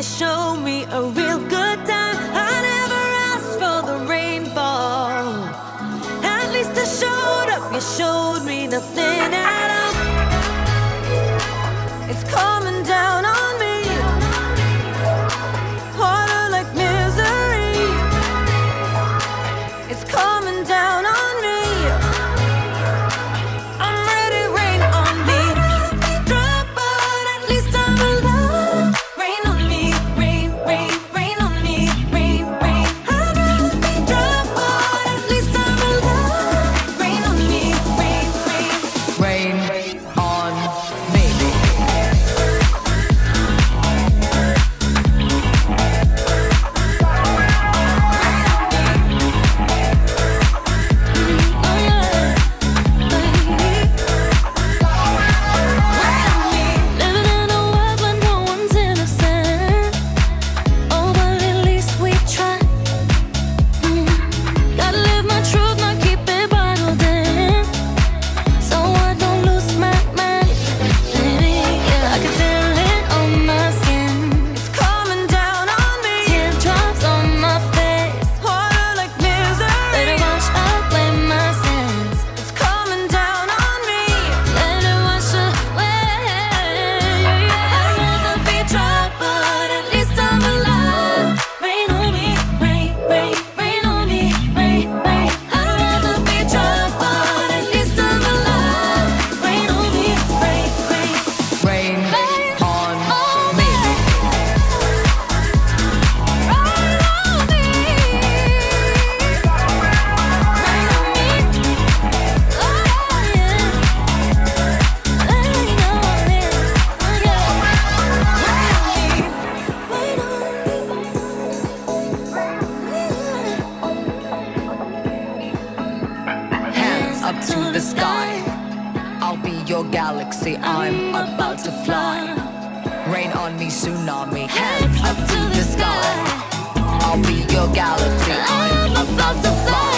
to show me a real good time. I never asked for the rainfall. At least I showed up, you showed me nothing at all. It's coming down on me, harder like misery. It's coming down on me. I'm ready, rain on me. I'd rather be dry, but at least I'm alive. Rain on me, rain, rain, rain on me, rain, rain. I'd rather be dry, but at least I'm alive. Rain on me, rain, rain. Rain on me. Living in a world where no one's innocent. Oh, but at least we try. Gotta live my truth, not keep it bottled in, so I don't lose my mind. Baby, yeah, I can feel it on my skin. It's coming down on me. Teardrops on my face, harder like misery. Let it wash away my sins. It's coming down on me. Let it wash away. I'd rather be dry, but at least I'm alive. Rain on me, rain, rain, rain on me, rain, rain. I'd rather be dry, but at least I'm alive. Rain on me, rain, rain. Rain on me. Hands up to the sky. I'll be your galaxy. I'm about to fly. Rain on me, tsunami. Hands up to the sky. I'll be your galaxy. I'm about to fly.